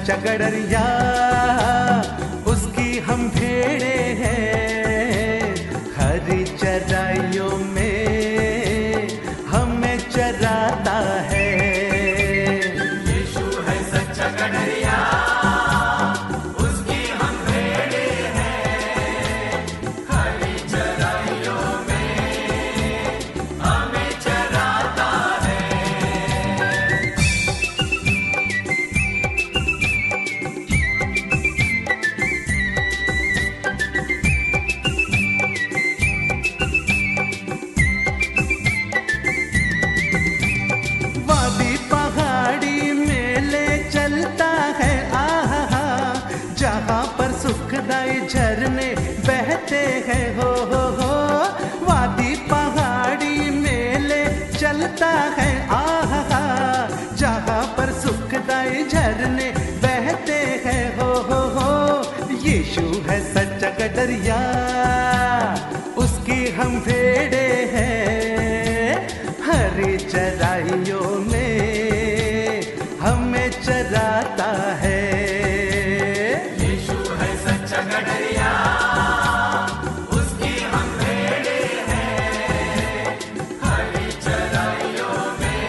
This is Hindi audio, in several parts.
सच्चा गडरिया, उसकी हम भेड़े हैं। हरी चराइयों में हमें चराता है। यीशु है सच्चा गडरिया, उसकी हम भेड़े हैं। हरी चराइयों में हमें चराता है। वादी पहाड़ी में ले चलता है, आहा, जहाँ पर सुखदाई झरने बहते हैं। हो वादी पहाड़ी में ले चलता है, आहा, जहाँ पर सुखदाई झरने बहते हैं। हो यीशु है सच्चा गडरिया, उसकी हम भेड़े हैं। हरी चराइयों में हमें चराता है। यीशु है सच्चा गडरिया, उसकी हम भेड़े हैं। हरी चराइयों में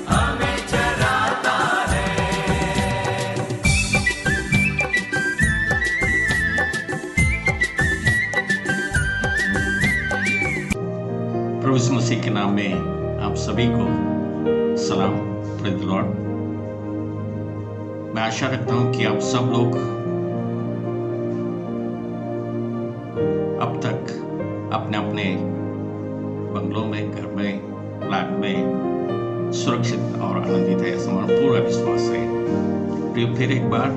हमें चराता है। प्रभु यीशु मसीह के नाम में आप सभी को सलाम, प्रेज़ द लॉर्ड। मैं आशा रखता हूं कि आप सब लोग अब तक अपने अपने बंगलों में, घर में, फ्लैट में सुरक्षित और आनंदित है, ऐसा हमारा पूरा विश्वास है। प्रिय, फिर एक बार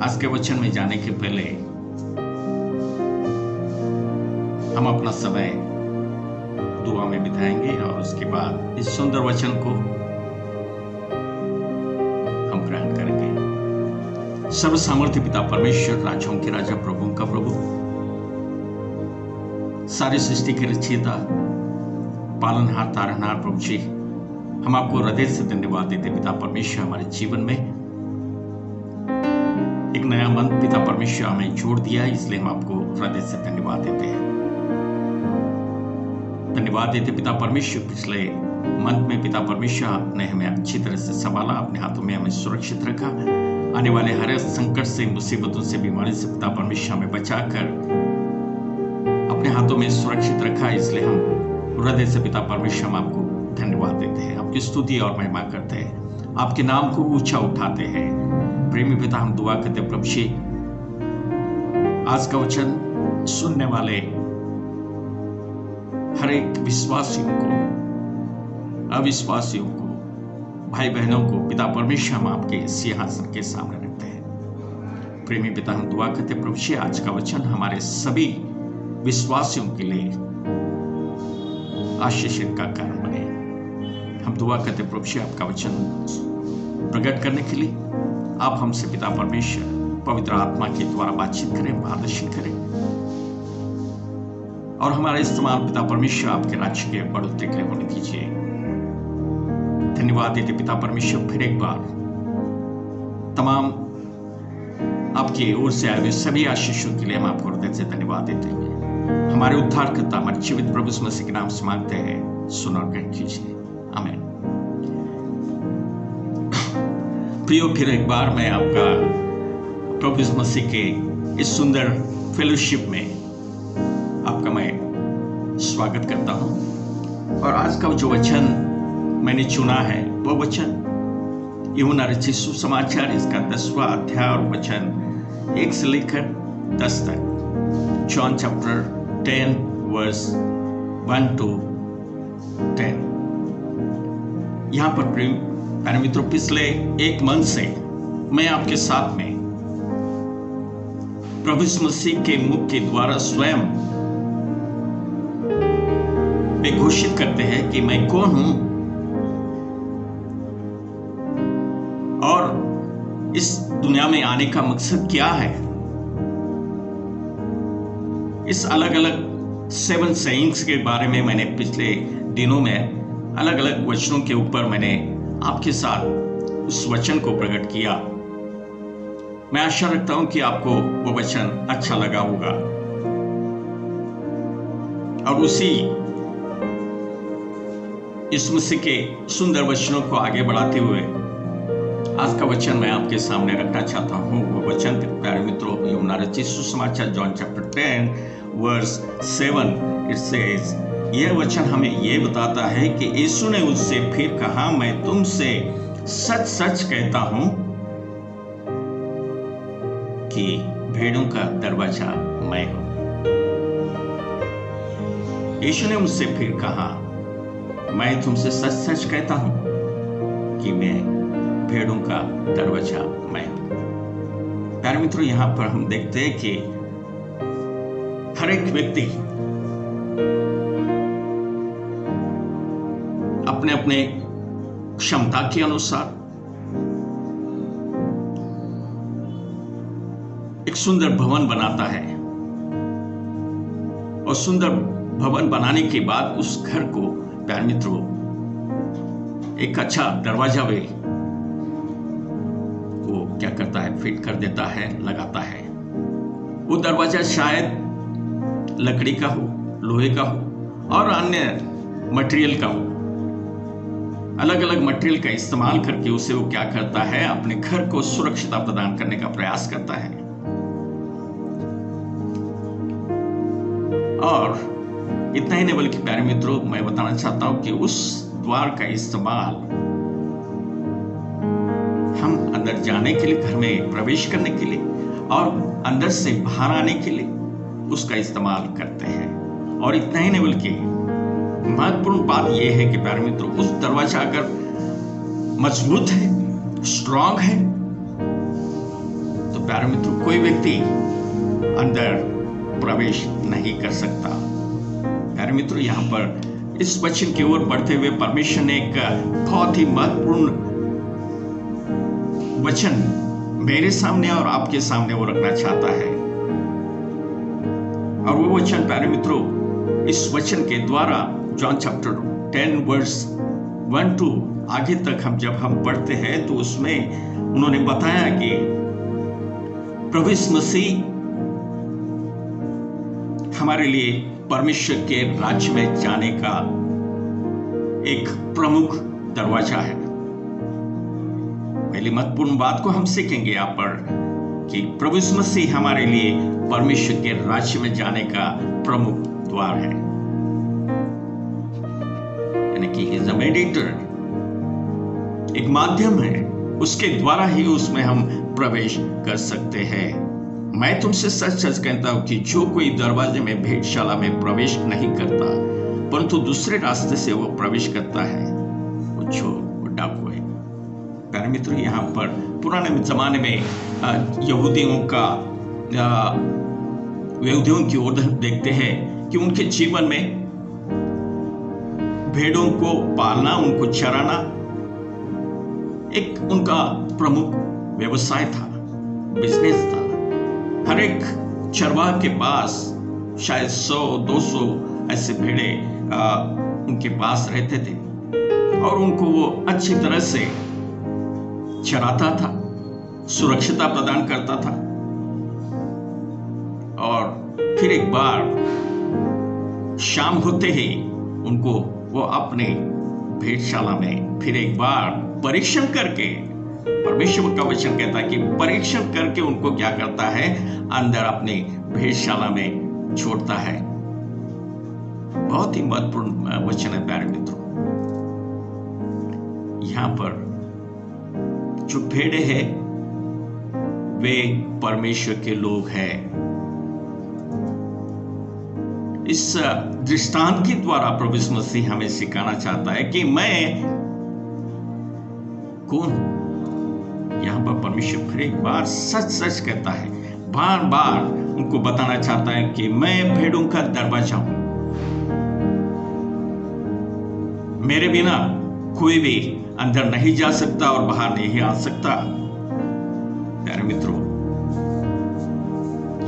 आज के वचन में जाने के पहले हम अपना समय दुआ में बिताएंगे और उसके बाद इस सुंदर वचन को हम ग्रहण करेंगे। सर्व सामर्थ्य पिता परमेश्वर, राजाओं के राजा, प्रभुओं का प्रभु, सारी सृष्टि के रचयिता, पालनहार, तारनहार प्रभु जी, हम आपको हृदय से धन्यवाद देते पिता परमेश्वर। हमारे जीवन में एक नया मंत्र पिता परमेश्वर हमें जोड़ दिया, इसलिए हम आपको हृदय से धन्यवाद देते हैं। धन्यवाद देते पिता परमेश्वर, पिछले मंथ में पिता परमेश्वर ने हमें अच्छी तरह से संभाला, अपने हाथों में हमें सुरक्षित रखा। आने वाले हर संकट से, मुसीबतों से, बीमारी से पिता परमेश्वर हमें बचाकर अपने हाथों में सुरक्षित रखा। इसलिए हम हृदय से पिता परमेश्वर हम आपको धन्यवाद देते हैं, आपकी स्तुति और महिमा करते हैं, आपके नाम को ऊंचा उठाते हैं। प्रेमी पिता, हम दुआ करते हैं प्रभु जी, आज का वचन सुनने वाले हर एक विश्वासियों को, अविश्वासियों को, भाई बहनों को पिता परमेश्वर हम आपके सिंहासन के सामने रखते हैं। प्रेमी पिता, हम दुआ करते प्रभु जी, आज का वचन हमारे सभी विश्वासियों के लिए आशीषित का कारण बने। हम दुआ करते प्रभु जी, आपका वचन प्रकट करने के लिए आप हमसे पिता परमेश्वर पवित्र आत्मा के द्वारा बातचीत करें, मार्गदर्शन करें और हमारा इस्तेमाल पिता परमेश्वर आपके राज्य के बढ़ोतरी के लिए होने दीजिए। धन्यवाद देते पिता परमेश्वर, फिर एक बार तमाम आपकी ओर से आए हुए सभी आशीषों के लिए हम आपको हृदय से धन्यवाद देते हैं। हमारे उद्धारकर्ता, हमारे जीवित प्रभु यीशु मसीह के नाम से मांगते हैं, सुन और ग्रहण कीजिए, आमीन। प्रियो, फिर एक बार मैं आपका प्रभु यीशु मसीह के इस सुंदर फेलोशिप में आपका मैं स्वागत करता हूं। और आज का जो वचन मैंने चुना है वो वचन यूहन्ना रचित सुसमाचार, इसका 10वां अध्याय और वचन 1 से लेकर 10 तक। John chapter 10 verse 1 to 10। यहाँ पर प्यारे मित्रों, पिछले एक मंथ से मैं आपके साथ में प्रभु यीशु मसीह के मुख के द्वारा स्वयं वे घोषित करते हैं कि मैं कौन हूं और इस दुनिया में आने का मकसद क्या है। इस अलग अलग 7 sayings के बारे में मैंने पिछले दिनों में अलग अलग वचनों के ऊपर मैंने आपके साथ उस वचन को प्रकट किया। मैं आशा रखता हूं कि आपको वो वचन अच्छा लगा होगा और उसी यीशु मसीह के सुंदर वचनों को आगे बढ़ाते हुए आज का वचन मैं आपके सामने रखना चाहता हूं। वो वचन प्यारे मित्रों, यूहन्ना रचित सुसमाचार John chapter 10 verse 7 it says, यह वचन हमें यह बताता है कि यीशु ने उससे फिर कहा, मैं तुमसे सच सच कहता हूं कि भेड़ों का दरवाजा मैं हूं। यीशु ने मुझसे फिर कहा, मैं तुमसे सच सच कहता हूं कि मैं भेड़ों का दरवाजा मैं हूं। प्यारे मित्रों, यहां पर हम देखते हैं कि हर एक व्यक्ति अपने अपने क्षमता के अनुसार एक सुंदर भवन बनाता है और सुंदर भवन बनाने के बाद उस घर को प्यारे मित्रों एक अच्छा दरवाजा वे वो क्या करता है, फिट कर देता है, लगाता है। वो दरवाजा शायद लकड़ी का हो, लोहे का हो और अन्य मटेरियल का हो। अलग अलग मटेरियल का इस्तेमाल करके उसे वो क्या करता है, अपने घर को सुरक्षित प्रदान करने का प्रयास करता है। और इतना ही नहीं बल्कि प्यारे मित्रों, मैं बताना चाहता हूं कि उस द्वार का इस्तेमाल हम अंदर जाने के लिए, घर में प्रवेश करने के लिए और अंदर से बाहर आने के लिए उसका इस्तेमाल करते हैं। और इतना ही नहीं बल्कि महत्वपूर्ण बात यह है कि प्यारे मित्रों, उस दरवाजा अगर मजबूत है, स्ट्रांग है, तो प्यारे मित्रों कोई व्यक्ति अंदर प्रवेश नहीं कर सकता। प्यारे मित्रों, यहां पर इस वचन की ओर बढ़ते हुए परमेश्वर ने एक बहुत ही महत्वपूर्ण वचन मेरे सामने और आपके सामने वो रखना चाहता है। और वो वचन प्यारे मित्रों, इस वचन के द्वारा जॉन चैप्टर 10 वर्स 1-2 आगे तक हम पढ़ते हैं तो उसमें उन्होंने बताया कि प्रभु यीशु मसीह हमारे लिए परमेश्वर के राज्य में जाने का एक प्रमुख दरवाजा है। पहली महत्वपूर्ण बात को हम सीखेंगे यहाँ पर कि प्रभु यीशु मसीह हमारे लिए परमेश्वर के राज्य में जाने का प्रमुख द्वार है, यानी कि ही इज अ मेडिएटर, एक माध्यम है, उसके द्वारा ही उसमें हम प्रवेश कर सकते हैं। मैं तुमसे सच सच कहता हूं कि जो कोई दरवाजे में भेड़शाला में प्रवेश नहीं करता परंतु दूसरे रास्ते से वो प्रवेश करता है, वो चोर, वो डाकू है। प्यारे मित्रों, यहाँ पर पुराने जमाने में यहूदियों की ओर देखते हैं कि उनके जीवन में भेड़ों को पालना, उनको चराना एक उनका प्रमुख व्यवसाय था, बिजनेस था। हर एक चरवाह के पास शायद 100-200 ऐसे भेड़े उनके पास रहते थे और उनको वो अच्छी तरह से चराता था, सुरक्षिता प्रदान करता था। और फिर एक बार शाम होते ही उनको वो अपने भेड़शाला में फिर एक बार परीक्षण करके, परमेश्वर का वचन कहता है कि परीक्षण करके उनको क्या करता है, अंदर अपने भेड़शाला में छोड़ता है। बहुत ही महत्वपूर्ण वचन है प्यारे मित्रों। यहां पर जो भेड़े हैं वे परमेश्वर के लोग हैं। इस दृष्टांत के द्वारा प्रभु यीशु मसीह हमें सिखाना चाहता है कि मैं कौन हूं। यहां पर परमेश्वर फिर एक बार सच सच कहता है, बार बार उनको बताना चाहता है कि मैं भेड़ों का दरवाजा हूं। मेरे बिना कोई भी अंदर नहीं जा सकता और बाहर नहीं आ सकता। प्यारे मित्रों,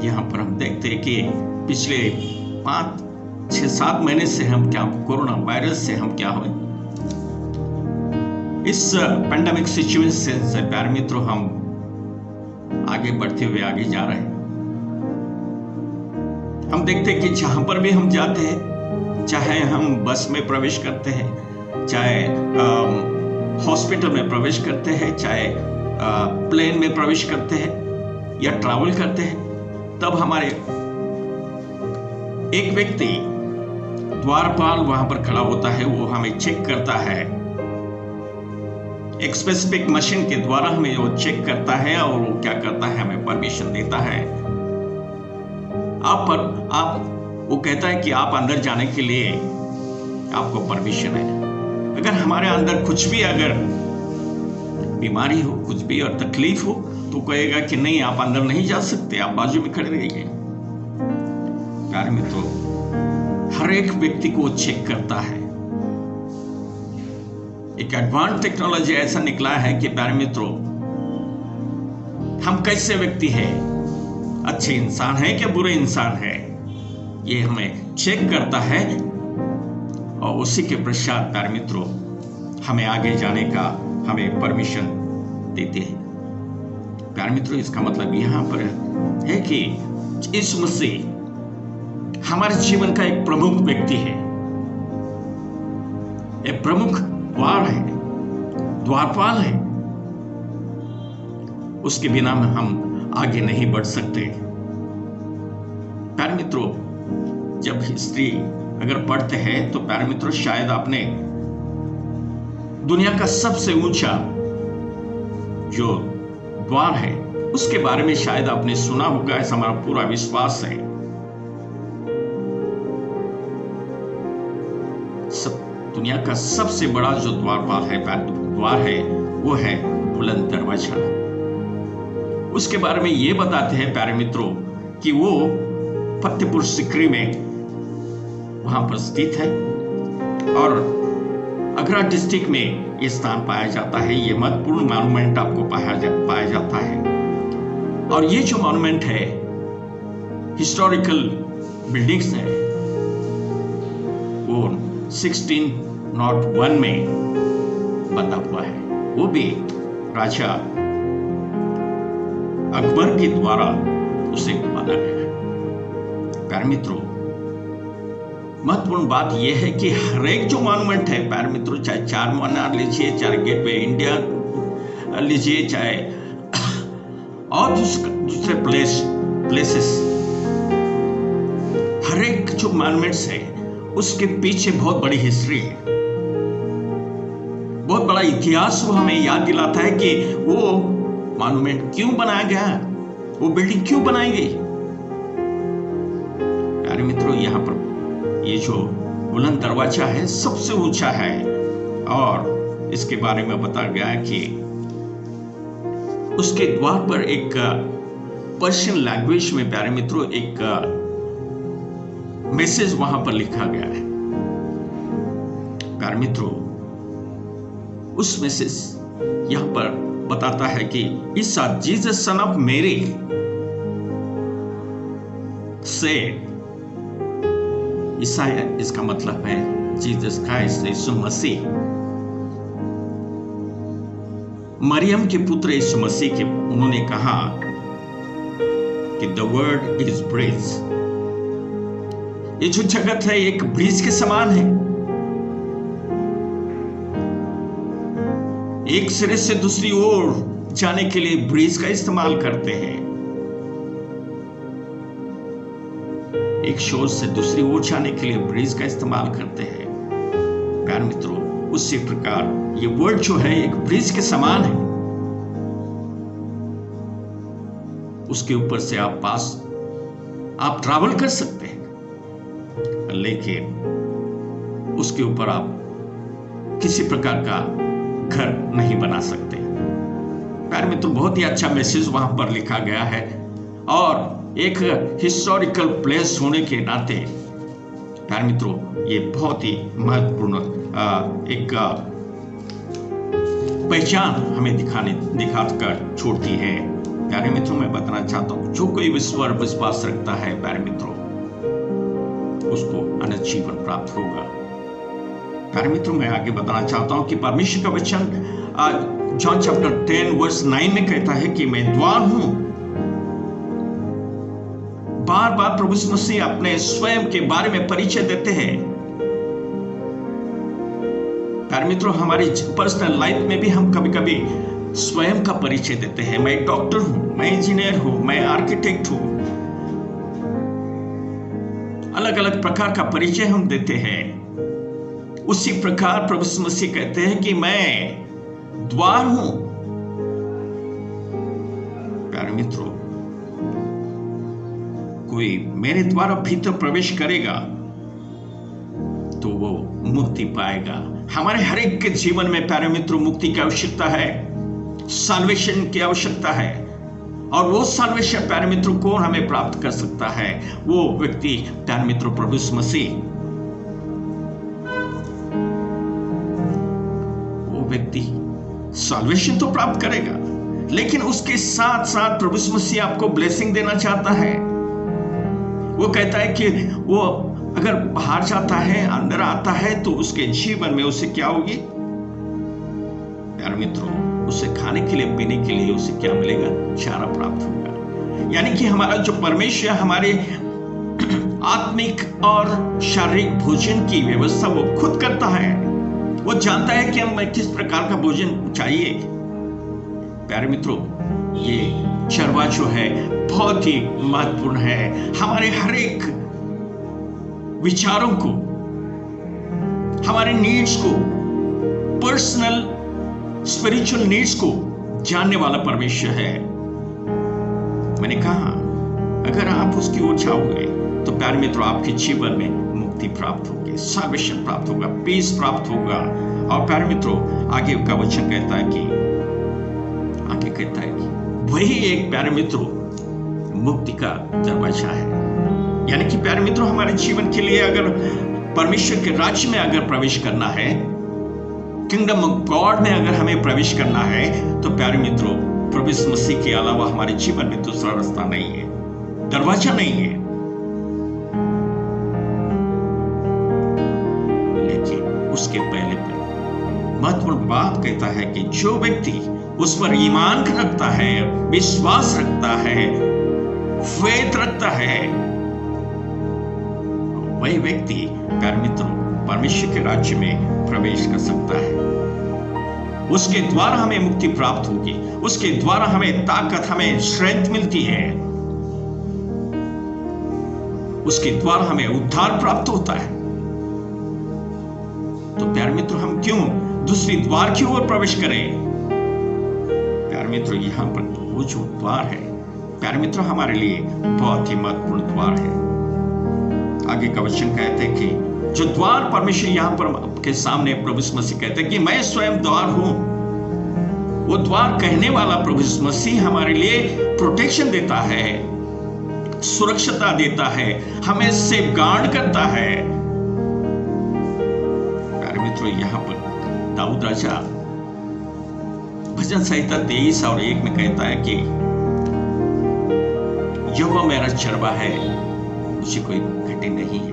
यहां पर हम देखते हैं कि पिछले 5-6-7 महीने से हम क्या कोरोना वायरस से हम क्या हुए, इस पैंडेमिक सिचुएशन से प्यारे मित्रों हम आगे बढ़ते हुए आगे जा रहे हैं। हम देखते हैं कि जहां पर भी हम जाते हैं, चाहे हम बस में प्रवेश करते हैं, चाहे हॉस्पिटल में प्रवेश करते हैं, चाहे प्लेन में प्रवेश करते हैं या ट्रैवल करते हैं, तब हमारे एक व्यक्ति द्वारपाल वहां पर खड़ा होता है। वो हमें चेक करता है, एक स्पेसिफिक मशीन के द्वारा हमें वो चेक करता है और वो क्या करता है, हमें परमिशन देता है। वो कहता है कि आप अंदर जाने के लिए आपको परमिशन है। अगर हमारे अंदर कुछ भी अगर बीमारी हो, कुछ भी और तकलीफ हो, तो कहेगा कि नहीं, आप अंदर नहीं जा सकते, आप बाजू में खड़े रहिए। प्यारे मित्रों, हर एक व्यक्ति को चेक करता है। एक एडवांस टेक्नोलॉजी ऐसा निकला है कि प्यारे मित्रों, हम कैसे व्यक्ति हैं, अच्छे इंसान हैं क्या बुरे इंसान हैं, ये हमें चेक करता है और उसी के पश्चात प्यारे मित्रों हमें आगे जाने का हमें परमिशन देते हैं। प्यारे मित्रों, इसका मतलब यहां पर है कि यीशु मसीह हमारे जीवन का एक प्रमुख व्यक्ति है, एक प्रमुख द्वार है, द्वारपाल है। उसके बिना हम आगे नहीं बढ़ सकते। प्यारे मित्रों, जब हिस्ट्री अगर पढ़ते हैं तो प्यारे मित्रों शायद आपने दुनिया का सबसे ऊंचा जो द्वार है उसके बारे में शायद आपने सुना होगा, ऐसा हमारा पूरा विश्वास है। दुनिया का सबसे बड़ा जो द्वार है वो है बुलंद दरवाजा। उसके बारे में ये बताते हैं प्यारे मित्रों कि वो फतेहपुर सिकरी में वहां पर स्थित है और आगरा डिस्ट्रिक्ट में ये स्थान पाया जाता है। ये महत्वपूर्ण मॉन्यूमेंट आपको पाया जाता है। और ये जो मॉन्यूमेंट है, हिस्टोरिकल बिल्डिंग्स है, वो 1601 में बना हुआ है। वो भी राजा अकबर के द्वारा उसे बनाया गया। प्यारे मित्रों, महत्वपूर्ण बात यह है कि हर एक जो मॉन्यूमेंट है प्यारे मित्रों, चाहे चार मीनार लीजिए, चाहे गेटवे इंडिया लीजिए, चाहे और दूसरे प्लेसेस, हर एक जो मॉन्यूमेंट्स है उसके पीछे बहुत बड़ी हिस्ट्री है, बहुत बड़ा इतिहास वो हमें याद दिलाता है कि वो मॉन्यूमेंट क्यों बनाया गया, वो बिल्डिंग क्यों बनाई गई। प्यारे मित्रों, यहाँ पर ये जो बुलंद दरवाजा है सबसे ऊंचा है और इसके बारे में बताया गया है कि उसके द्वार पर एक पर्शियन लैंग्वेज में प्यारे मित्रों एक मैसेज वहां पर लिखा गया है। प्यारे मित्रों, उस मैसेज यहां पर बताता है कि ईसा जीसस सन ऑफ मेरी से, ईसा इसका मतलब है जीसस क्राइस्ट, यीशु मसीह, मरियम के पुत्र यीशु मसीह के, उन्होंने कहा कि द वर्ड इज ब्रिज। ये जो जगत है एक ब्रिज के समान है, एक सिरे से दूसरी ओर जाने के लिए ब्रिज का इस्तेमाल करते हैं, एक शोर से दूसरी ओर जाने के लिए ब्रिज का इस्तेमाल करते हैं। प्यारे मित्रों, उसी प्रकार ये वर्ड जो है एक ब्रिज के समान है, उसके ऊपर से आप ट्रैवल कर सकते हैं, लेकिन उसके ऊपर आप किसी प्रकार का घर नहीं बना सकते। प्यारे मित्रों, बहुत ही अच्छा मैसेज वहां पर लिखा गया है और एक हिस्टोरिकल प्लेस होने के नाते प्यारे मित्रों ये बहुत ही महत्वपूर्ण एक पहचान हमें दिखाकर छोड़ती है। प्यारे मित्रों, मैं बताना चाहता हूं, जो कोई विश्वास रखता है प्यारे मित्रों, उसको अनंत जीवन प्राप्त होगा। प्यारे मित्रों, मैं आगे बताना चाहता हूं कि परमेश्वर का वचन जॉन चैप्टर 10 वर्स 9 में कहता है कि मैं द्वार हूं। बार बार प्रभु यीशु मसीह अपने स्वयं के बारे में परिचय देते हैं। प्यारे मित्रों, हमारी पर्सनल लाइफ में भी हम कभी कभी स्वयं का परिचय देते हैं। मैं डॉक्टर हूं, मैं इंजीनियर हूं, मैं आर्किटेक्ट हूं। अलग अलग प्रकार का परिचय हम देते हैं। उसी प्रकार प्रभु यीशु मसीह कहते हैं कि मैं द्वार हूं। प्यारे मित्रों, कोई मेरे द्वारा भीतर प्रवेश करेगा तो वो मुक्ति पाएगा। हमारे हर एक के जीवन में प्यारे मित्रों मुक्ति की आवश्यकता है, साल्वेशन की आवश्यकता है। और वो साल्वेशन प्यारे मित्रों कौन हमें प्राप्त कर सकता है? वो व्यक्ति प्यारे मित्रों प्रभु यीशु मसीह। वो व्यक्ति साल्वेशन तो प्राप्त करेगा, लेकिन उसके साथ साथ प्रभु यीशु मसीह आपको ब्लेसिंग देना चाहता है। वो कहता है कि वो अगर बाहर जाता है, अंदर आता है, तो उसके जीवन में उसे क्या होगी? प्यारे मित्रों, उसे खाने के लिए, पीने के लिए उसे क्या मिलेगा? चारा प्राप्त होगा। यानी कि हमारा जो परमेश्वर हमारे आत्मिक और शारीरिक भोजन की व्यवस्था वो खुद करता है। वो जानता है कि हमें किस प्रकार का भोजन चाहिए। प्यारे मित्रों, ये चरवा जो है बहुत ही महत्वपूर्ण है। हमारे हर एक विचारों को, हमारे नीड्स को, पर्सनल स्पिरिचुअल नीड्स को जानने वाला परमेश्वर है। मैंने कहा अगर आप उसकी ओर जाओगे तो प्यारे मित्रों आपके जीवन में मुक्ति प्राप्त होगी, साल्वेशन प्राप्त होगा, पीस प्राप्त होगा। और प्यारे मित्रों आगे का वचन कहता है कि वही एक प्यारे मित्रों मुक्ति का दरवाजा है। यानी कि प्यारे मित्रों हमारे जीवन के लिए अगर परमेश्वर के राज्य में अगर प्रवेश करना है, किंगडम ऑफ गॉड में अगर हमें प्रवेश करना है, तो प्यारे मित्रों प्रभु यीशु मसीह के अलावा हमारे जीवन में दूसरा रास्ता नहीं है, दरवाजा नहीं है। लेकिन उसके पहले पर महत्वपूर्ण बात कहता है कि जो व्यक्ति उस पर ईमान रखता है, विश्वास रखता है, फेथ रखता है, वही व्यक्ति प्यारे मित्रों परमेश्वर के राज्य में प्रवेश कर सकता है। उसके द्वारा हमें मुक्ति प्राप्त होगी, उसके द्वारा हमें ताकत, हमें स्ट्रेंथ मिलती है, उसके द्वारा हमें उद्धार प्राप्त होता है। तो प्यारे मित्रों हम क्यों दूसरी द्वार की ओर प्रवेश करें? प्यारे मित्रों यहां पर वो जो द्वार है प्यारे मित्रों हमारे लिए बहुत ही महत्वपूर्ण द्वार है। आगे का वचन कहते हैं कि जो द्वार परमेश्वर यहां पर आपके सामने प्रभु यीशु मसीह कहते हैं कि मैं स्वयं द्वार हूं। वो द्वार कहने वाला प्रभु यीशु मसीह हमारे लिए प्रोटेक्शन देता है, सुरक्षता देता है, हमें सेफगार्ड करता है। प्यारे मित्रों यहां पर दाऊद राजा भजन संहिता 23 और 1 में कहता है कि यहोवा मेरा चरवा है, मुझे कोई घटी नहीं है।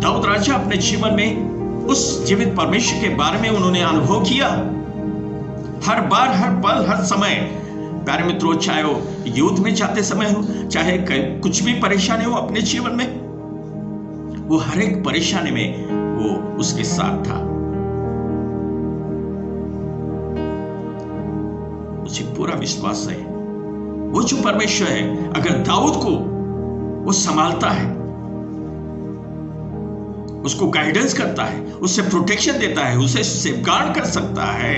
दाऊद राजा अपने जीवन में उस जीवित परमेश्वर के बारे में उन्होंने अनुभव किया। हर बार, हर पल, हर समय प्यारे मित्रों चाहे वो युद्ध में जाते समय हो, चाहे कुछ भी परेशानी हो अपने जीवन में, वो हर एक परेशानी में वो उसके साथ था। मुझे पूरा विश्वास है वो जो परमेश्वर है अगर दाऊद को वो संभालता है, उसको गाइडेंस करता है, उससे प्रोटेक्शन देता है, उसे सेफगार्ड कर सकता है।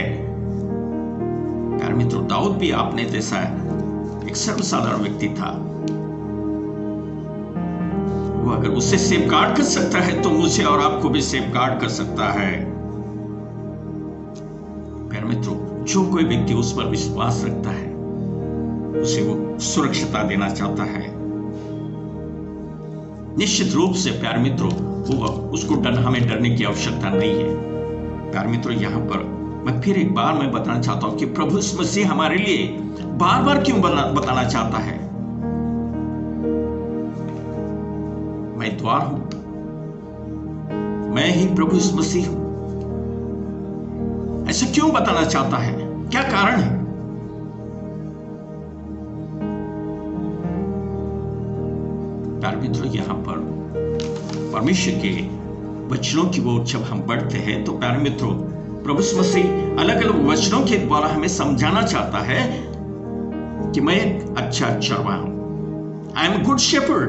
प्यारे मित्रों दाऊद भी आपने जैसा एक सर्वसाधारण व्यक्ति था। वो अगर उसे सेफगार्ड कर सकता है तो मुझे और आपको भी सेफगार्ड कर सकता है। प्यारे मित्रों जो कोई व्यक्ति उस पर विश्वास रखता है उसे वो सुरक्षिता देना चाहता है। निश्चित रूप से प्यारे मित्रों उसको हमें डरने की आवश्यकता नहीं है। प्यारे मित्रों यहां पर मैं फिर एक बार मैं बताना चाहता हूं कि प्रभु यीशु मसीह हमारे लिए बार बार क्यों बताना चाहता है मैं द्वार हूं। मैं ही प्रभु यीशु मसीह हूं। ऐसा क्यों बताना चाहता है? क्या कारण है? प्यारे मित्रों, यहां पर परमेश्वर के वचनों की ओर जब हम बढ़ते हैं तो प्यारे मित्रों, प्रभु यीशु मसीह अलग अलग वचनों के द्वारा हमें समझाना चाहता है कि मैं एक अच्छा चरवाहा हूं। I am good shepherd.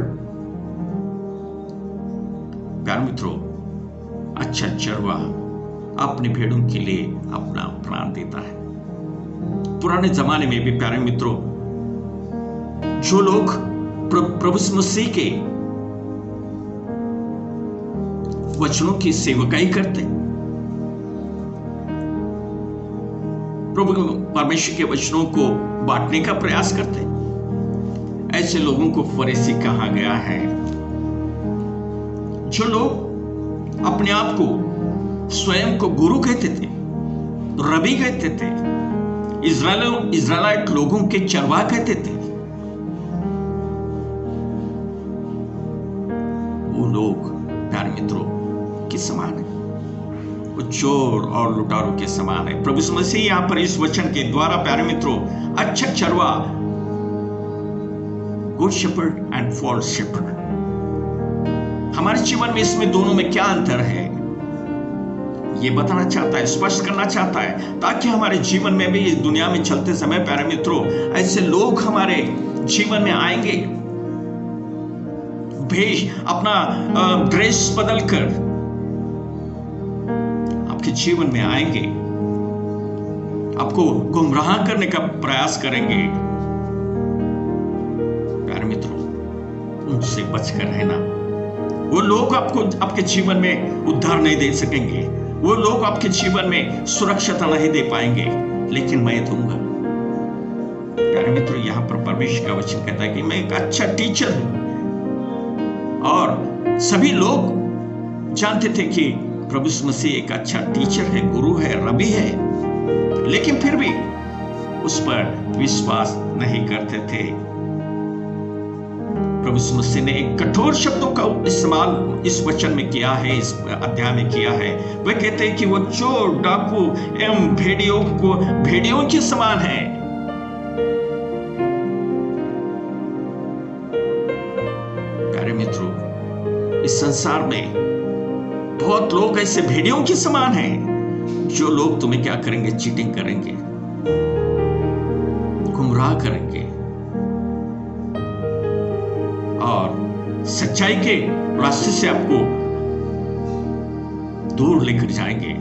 प्यारे मित्रों, अच्छा चरवाहा अपने भेड़ों के लिए अपना प्राण देता है। पुराने जमाने में भी प्यारे मित्रों, जो लोग प्रभु यीशु मसीह के वचनों की सेवकाई करते, प्रभु परमेश्वर के वचनों को बांटने का प्रयास करते, ऐसे लोगों को फरीसी कहा गया है। जो लोग अपने आप को स्वयं को गुरु कहते थे, रबी कहते थे, इज़राइलाइट लोगों के चरवाहा कहते थे, वो लोग प्यारे मित्रों के समान है, वो चोर और लुटारों के समान है। प्रभु यीशु मसीह यहां पर इस वचन के द्वारा प्यारे मित्रों अच्छा चरवाहा, good shepherd and false shepherd, हमारे जीवन में इसमें दोनों में क्या अंतर है ये बताना चाहता है, स्पष्ट करना चाहता है, ताकि हमारे जीवन में भी इस दुनिया में चलते समय प्यारे मित्रों ऐसे लोग हमारे जीवन में आएंगे, भेष अपना ड्रेस बदलकर आपके जीवन में आएंगे, आपको गुमराह करने का प्रयास करेंगे। प्यारे मित्रों, उनसे बचकर रहना। वो लोग आपको आपके जीवन में उद्धार नहीं दे सकेंगे, वो लोग आपके जीवन में सुरक्षित नहीं दे पाएंगे, लेकिन मैं दूंगा। प्यारे मित्रों, यहां पर परमेश्वर का वचन कहता है कि मैं एक अच्छा टीचर हूं, और सभी लोग जानते थे कि प्रभु यीशु मसीह एक अच्छा टीचर है, गुरु है, रबी है, लेकिन फिर भी उस पर विश्वास नहीं करते थे। प्रभु यीशु मसीह ने एक कठोर शब्दों का इस्तेमाल इस वचन में किया है, इस अध्याय में किया है। वे कहते हैं कि वो चोर, डाकू एवं भेड़ियों के समान है। प्यारे मित्रों, इस संसार में बहुत लोग ऐसे भेड़ियों के समान हैं, जो लोग तुम्हें क्या करेंगे? चीटिंग करेंगे, गुमराह करेंगे और सच्चाई के रास्ते से आपको दूर लेकर जाएंगे,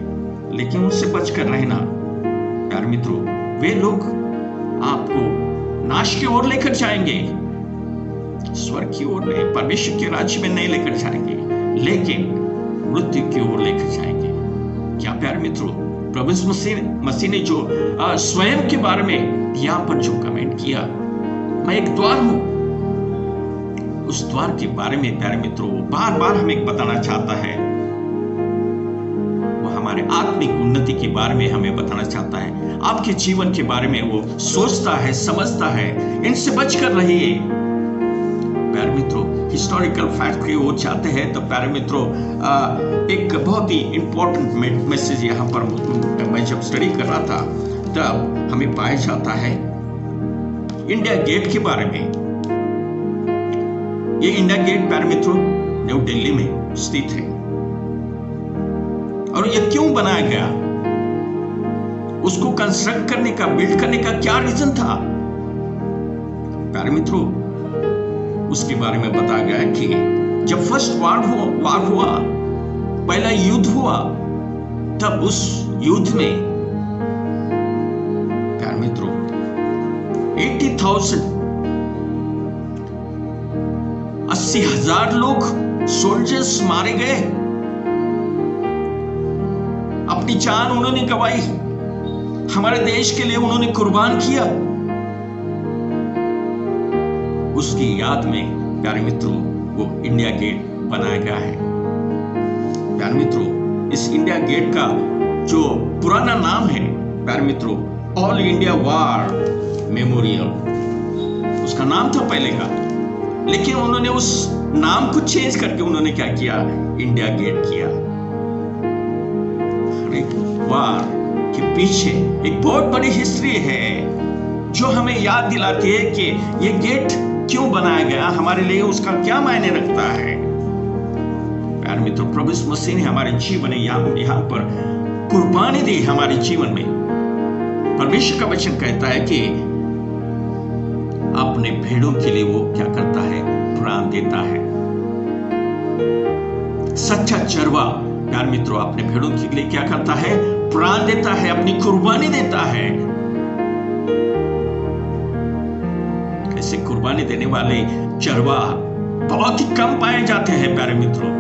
लेकिन उनसे बचकर रहना। प्यारे मित्रों, वे लोग आपको नाश की ओर लेकर जाएंगे, स्वर्ग की ओर नहीं, परमेश्वर के राज्य में नहीं लेकर जाएंगे, लेकिन मृत्यु की ओर लेकर जाएंगे। क्या प्यारे मित्रों, प्रभु यीशु मसीह ने जो स्वयं के बारे में यहां पर जो कमेंट किया, मैं एक द्वार हूं, उस द्वार के बारे में प्यारे मित्रों बार बार हमें बताना चाहता है। वो हमारे आत्मिक उन्नति के बारे में हमें बताना चाहता है, आपके जीवन के बारे में वो सोचता है, समझता है। इनसे बचकर रहिए। प्यारे मित्रों, हिस्टोरिकल फैक्ट की ओर चाहते हैं तो प्यारे मित्रों एक बहुत ही इंपॉर्टेंट मैसेज यहाँ पर मैं जब स्टडी कर रहा था तब हमें पाया जाता है इंडिया गेट के बारे में। ये इंडिया गेट प्यारे मित्रों न्यू दिल्ली में स्थित है, और ये क्यों बनाया गया, उसको कंस्ट्रक्ट करने का, बिल्ड करने का क्या रीजन था? प्यारे मित्रों, उसके बारे में बताया गया है कि जब फर्स्ट वार हुआ, पहला युद्ध हुआ, तब उस युद्ध में प्यारे मित्रों 80,000 लोग सोल्जर्स मारे गए, अपनी जान उन्होंने गंवाई, हमारे देश के लिए उन्होंने कुर्बान किया। उसकी याद में प्यारे मित्रों वो इंडिया गेट बनाया गया है। प्यारे मित्रों, इस इंडिया गेट का जो पुराना नाम है प्यारे मित्रों ऑल इंडिया वार मेमोरियल, उसका नाम था पहले का, लेकिन उन्होंने उस नाम को चेंज करके उन्होंने क्या किया, इंडिया गेट किया। एक वार के पीछे एक बहुत बड़ी हिस्ट्री है जो हमें याद दिलाती है कि ये गेट क्यों बनाया गया, हमारे लिए उसका क्या मायने रखता है। प्यारे मित्रों, प्रभु यीशु मसीह ने हमारे जीवन में यहाँ पर कुर्बानी दी। हमारे जीवन में परमेश्वर का वचन कहता है कि अपने भेड़ों के लिए वो क्या करता है, प्राण देता है। सच्चा चरवा प्यारे मित्रों अपने भेड़ों के लिए क्या करता है, प्राण देता है, अपनी कुर्बानी देता है। ऐसे कुर्बानी देने वाले चरवा बहुत ही कम पाए जाते हैं प्यारे मित्रों।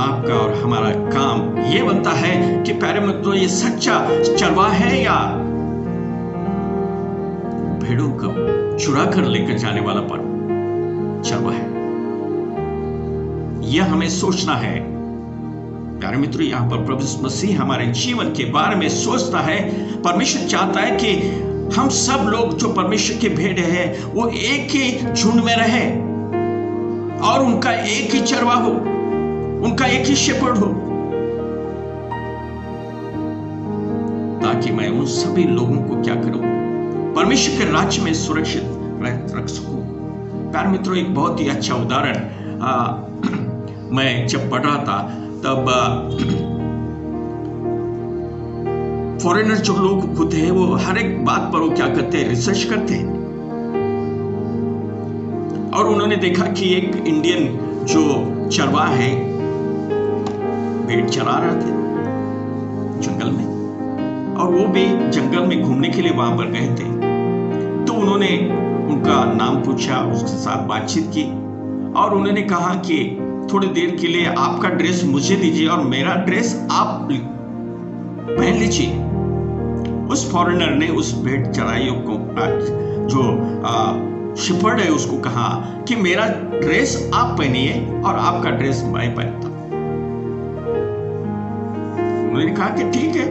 आपका और हमारा काम यह बनता है कि प्यारे मित्रों ये सच्चा चरवा है या भेड़ों को चुरा कर लेकर जाने वाला पर चरवा है, यह हमें सोचना है। प्यारे मित्रों, यहां पर प्रभु यीशु मसीह हमारे जीवन के बारे में सोचता है। परमेश्वर चाहता है कि हम सब लोग जो परमेश्वर के भेड़ हैं वो एक ही झुंड में रहे और उनका एक ही चरवा हो, उनका एक ही शेपर्ड हो, ताकि मैं उन सभी लोगों को क्या करूं, परमेश्वर के राज्य में सुरक्षित रख सकूं। प्यारे मित्रों, एक बहुत ही अच्छा उदाहरण मैं जब पढ़ रहा था तब फॉरेनर जो लोग होते हैं वो हर एक बात पर वो क्या करते हैं, रिसर्च करते हैं। और उन्होंने देखा कि एक इंडियन जो चरवाहा है भेड़ चरा रहे थे जंगल में, और वो भी जंगल में घूमने के लिए वहां पर गए थे। तो उन्होंने उनका नाम पूछा, उसके साथ बातचीत की और उन्होंने कहा कि थोड़ी देर के लिए आपका ड्रेस मुझे दीजिए और मेरा ड्रेस आप पहन लीजिए। उस फॉरेनर ने उस भेड़ चराइयों को जो शेपर्ड है उसको कहा कि मेरा ड्रेस आप पहनिए और आपका ड्रेस मैं पहनता हूं। उन्होंने कहा कि ठीक है।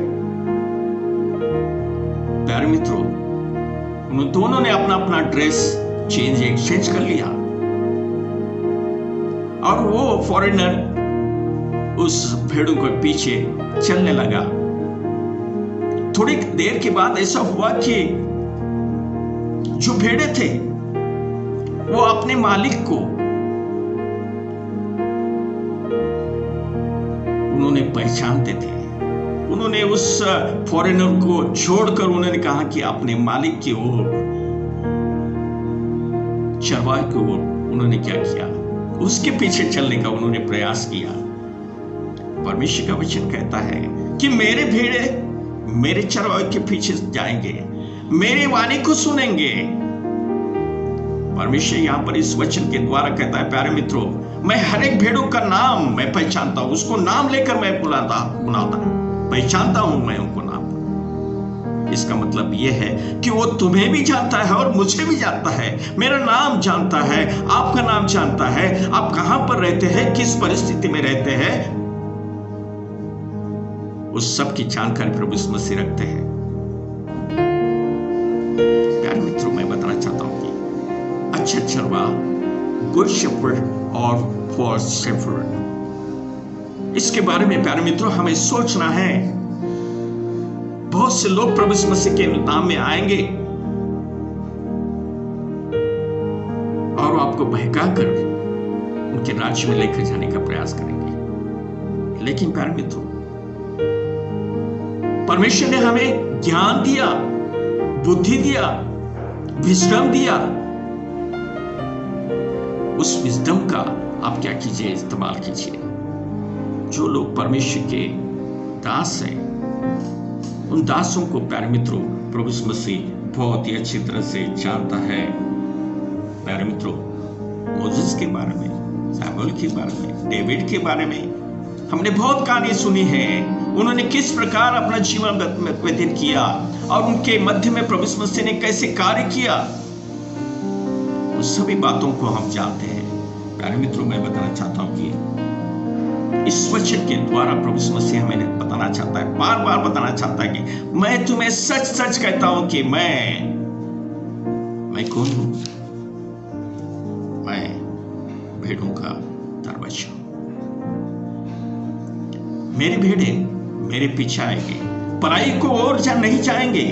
प्यारे मित्रों, उन दोनों ने अपना अपना ड्रेस एक्सचेंज कर लिया और वो फॉरेनर उस भेड़ों के पीछे चलने लगा। थोड़ी देर के बाद ऐसा हुआ कि जो भेड़े थे वो अपने मालिक को उन्होंने पहचानते थे। उन्होंने उस फॉरेनर को छोड़कर उन्होंने कहा कि अपने मालिक की ओर, चरवाहे की ओर उन्होंने क्या किया, उसके पीछे चलने का उन्होंने प्रयास किया। परमेश्वर का वचन कहता है कि मेरे भेड़े मेरे चरवाहे के पीछे जाएंगे, मेरे वाणी को सुनेंगे। परमेश्वर यहां पर इस वचन के द्वारा कहता है, प्यारे मित्रों, मैं हर एक भेड़ों का नाम मैं पहचानता हूं, उसको नाम लेकर मैं बुलाता पहचानता हूं मैं उनको नाम। इसका मतलब यह है कि वो तुम्हें भी जानता है और मुझे भी जानता है, मेरा नाम जानता है, आपका नाम जानता है, आप कहां पर रहते हैं, किस परिस्थिति में रहते हैं, उस सब की जानकारी प्रभु यीशु मसीह रखते हैं। प्यारे मित्रों, मैं बताना चाहता हूं कि अच्छा चरवाहा, गुड शेपर्ड और फॉल्स शेपर्ड, इसके बारे में प्यारे मित्रों हमें सोचना है। बहुत से लोग प्रभु यीशु मसीह के नाम में आएंगे और आपको बहकाकर उनके राज्य में लेकर जाने का प्रयास करेंगे। लेकिन प्यारे मित्रों, परमेश्वर ने हमें ज्ञान दिया, बुद्धि दिया, विजडम दिया। उस विजडम का आप क्या कीजिए, इस्तेमाल कीजिए। जो लोग परमेश्वर के दास हैं, उन दासों को प्यारे मित्रों प्रभु यीशु मसीह बहुत ही अच्छी तरह से जानता है। प्यारे मित्रों, मोसेस के बारे में, सैमुएल के बारे में, डेविड के बारे में हमने बहुत कहानी सुनी है। उन्होंने किस प्रकार अपना जीवन व्यतीत किया और उनके मध्य में प्रभु यीशु मसीह ने कैसे कार्य किया, उस सभी बातों को हम जानते हैं। प्यारे मित्रों, मैं बताना चाहता हूं कि इस वचन के द्वारा प्रभु यीशु मसीह हमें बताना चाहता है, बार बार बताना चाहता है कि मैं तुम्हें सच सच कहता हूं कि मैं कौन हूं, मैं भेड़ों का दरवाजा हूं। मेरी भेड़े मेरे पीछे आएंगे, पराई को और नहीं जाएंगे।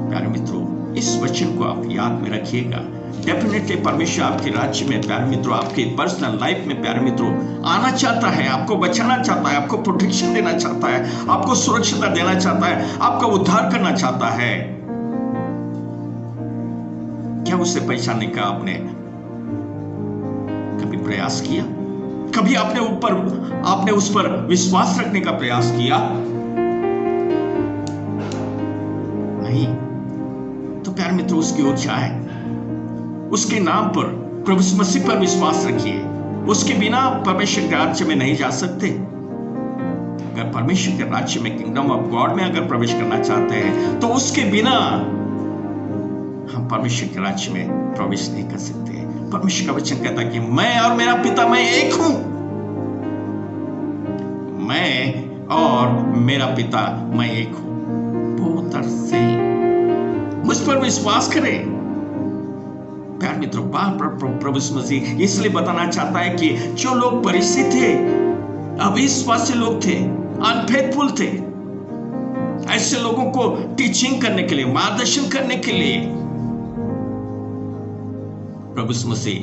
प्यारे मित्रों, इस वचन को आप याद में रखिएगा। डेफिनेटली परमेश्वर आपके राज्य में, प्यारे मित्रों, आपके पर्सनल लाइफ में, प्यारे मित्रों, आना चाहता है, आपको बचाना चाहता है, आपको प्रोटेक्शन देना चाहता है, आपको सुरक्षितता देना चाहता है, आपका उद्धार करना चाहता है। क्या उसे पहचानने का आपने कभी प्रयास किया? कभी आपने उस पर विश्वास रखने का प्रयास किया? नहीं। तो प्यारे मित्रों, उसकी ओर जाए, उसके नाम पर, प्रभु यीशु मसीह पर विश्वास रखिए। उसके बिना परमेश्वर के राज्य में नहीं जा सकते। अगर परमेश्वर के राज्य में, किंगडम ऑफ गॉड में अगर प्रवेश करना चाहते हैं, तो उसके बिना हम परमेश्वर के राज्य में प्रवेश नहीं कर सकते। परमेश्वर का वचन कहता है कि मैं और मेरा पिता, मैं एक हूं। मैं और मेरा पिता, मैं एक हूं। बहुत अर्थ से मुझ पर विश्वास करें। प्यार मित्रों, बार बार प्रभु यीशु मसीह इसलिए बताना चाहता है कि जो लोग परिचित थे, अविश्वासी लोग थे, अनफेथफुल थे, ऐसे लोगों को टीचिंग करने के लिए, मार्गदर्शन करने के लिए प्रभु यीशु मसीह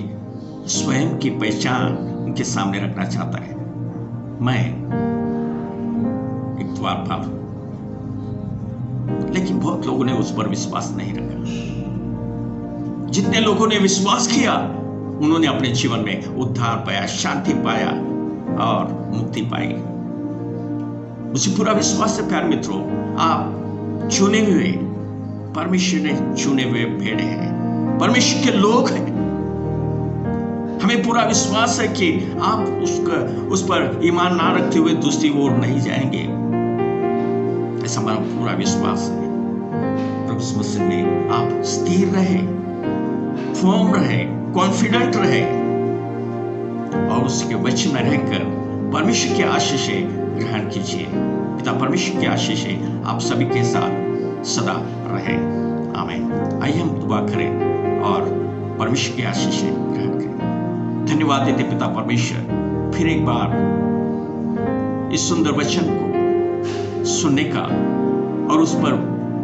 स्वयं की पहचान उनके सामने रखना चाहता है। मैं एक द्वारपाल हूं। लेकिन बहुत लोगों ने उस पर विश्वास नहीं रखा। जितने लोगों ने विश्वास किया, उन्होंने अपने जीवन में उद्धार पाया, शांति पाया और मुक्ति पाई। मुझे पूरा विश्वास है प्यारे मित्रों, आप चुने हुए, परमेश्वर ने चुने हुए भेड़े हैं, परमेश्वर के लोग हैं। हमें पूरा विश्वास है कि आप उस पर ईमान ना रखते हुए दूसरी ओर नहीं जाएंगे। ऐसा हमारा पूरा विश्वास है। प्रभु यीशु मसीह में आप स्थिर रहे, फर्म रहे, कॉन्फिडेंट रहे और उसके वचन में रहकर परमेश्वर की आशीषें ग्रहण कीजिए। पिता परमेश्वर की आशीषें आप सभी के साथ सदा रहे। आमीन। आइए हम दुआ करें और परमेश्वर की आशीषें ग्रहण करें। धन्यवाद देते पिता परमेश्वर, फिर एक बार इस सुंदर वचन को सुनने का और उस पर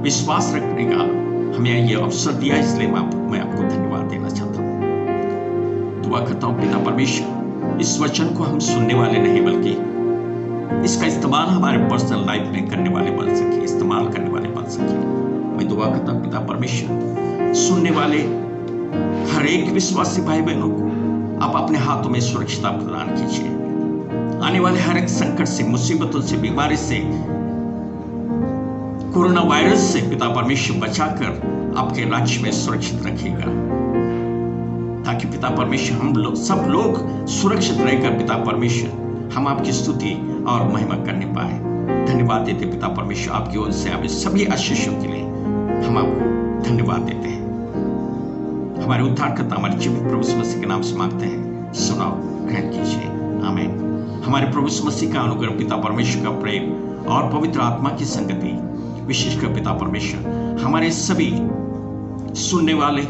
विश्वास रखने का हमें ये अवसर दिया, इसलिए मैं आपको धन्यवाद देना चाहता हूं। दुआ करता हूं पिता परमेश्वर, इस वचन को हम सुनने वाले नहीं बल्कि इसका इस्तेमाल हमारे पर्सनल लाइफ में करने वाले बन सके, इस्तेमाल करने वाले बन सके। मैं दुआ करता हूं पिता परमेश्वर, सुनने वाले हर एक विश्वासी भाई बहनों को आप अपने हाथों में सुरक्षित प्रदान कीजिए। आने वाले हर एक संकट से, मुसीबतों से, बीमारी से, कोरोना वायरस से पिता परमेश्वर बचाकर आपके राज्य में सुरक्षित रखेगा, ताकि पिता परमेश्वर हम लोग सब लोग सुरक्षित रहकर पिता परमेश्वर हम आपकी स्तुति और महिमा करने पाए। धन्यवाद देते पिता परमेश्वर, आपकी ओर से आप सभी आशीषों के लिए हम आपको धन्यवाद देते हैं। हमारे उद्धारकर्ता हमारे जीवित प्रभु यीशु मसीह के नाम से मांगते हैं, सुनाओ, ग्रहण कीजिए। आमीन। हमारे प्रभु यीशु मसीह का अनुग्रह, पिता परमेश्वर का प्रेम और पवित्र आत्मा की संगति, विशेषकर पिता परमेश्वर हमारे सभी सुनने वाले,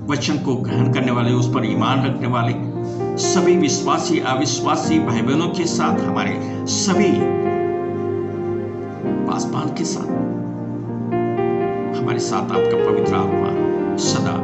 वचन को ग्रहण करने वाले, उस पर ईमान रखने वाले सभी विश्वासी अविश्वासी भाई बहनों के साथ, हमारे सभी पासवान के साथ, हमारे साथ आपका पवित्र आत्मा सदा